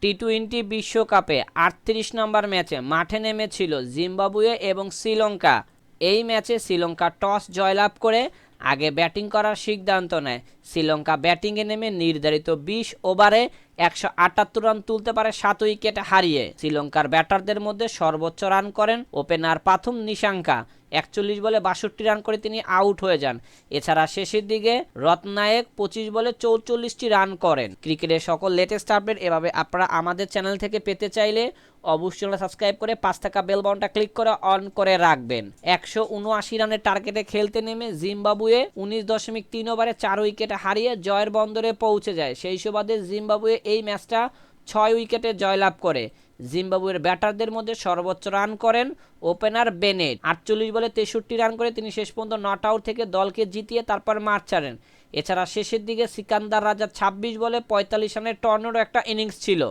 টি-20 বিশ্বকাপে ৩৮ নম্বর ম্যাচে মাঠে নেমেছিল জিম্বাবুয়ে এবং শ্রীলঙ্কা। এই ম্যাচে শ্রীলঙ্কা টস জয়লাভ করে আগে ব্যাটিং করার সিদ্ধান্ত নেয়। শ্রীলঙ্কা ব্যাটিংয়ে নেমে নির্ধারিত ২০ ওভারে ১৭৮ রান তুলতে পারে ৭ উইকেট হারিয়ে। শ্রীলঙ্কার ব্যাটারদের মধ্যে সর্বোচ্চ রান করেন ওপেনার পাথুম নিশাঙ্কা। ৪১ বলে ৬২ রান করে তিনি আউট হয়ে যান। এছাড়া শেষের দিকে রত্নায়েক ২৫ বলে ৪৪টি রান করেন। ক্রিকেটের সকল লেটেস্ট আপডেট এভাবে আপনারা আমাদের চ্যানেল থেকে পেতে চাইলে অবশ্যই সাবস্ক্রাইব করে পাশ থাকা বেল বাটনটা ক্লিক করে অন করে রাখবেন। ১৭৯ রানের টার্গেটে খেলতে নেমে জিম্বাবুয়ে ১৯.৩ ওভারে ৪ উইকেট হারিয়ে জয়ের বন্দরে পৌঁছে যায়। সেই সুবাদে জিম্বাবুয়ে এই ম্যাচটা ৬ উইকেটে জয়লাভ করে। জিম্বাবুয়ের ব্যাটারদের মধ্যে সর্বোচ্চ রান করেন ওপেনার বেনেট। ৪৮ বলে ৬৩ রান করে তিনি শেষ পর্যন্ত নট আউট থেকে দলকে জিতিয়ে তারপর মাঠ ছাড়েন। এছাড়া শেষের দিকে সিকান্দার রাজা ২৬ বলে ৪৫ রানের টর্নেডো একটা ইনিংস ছিল।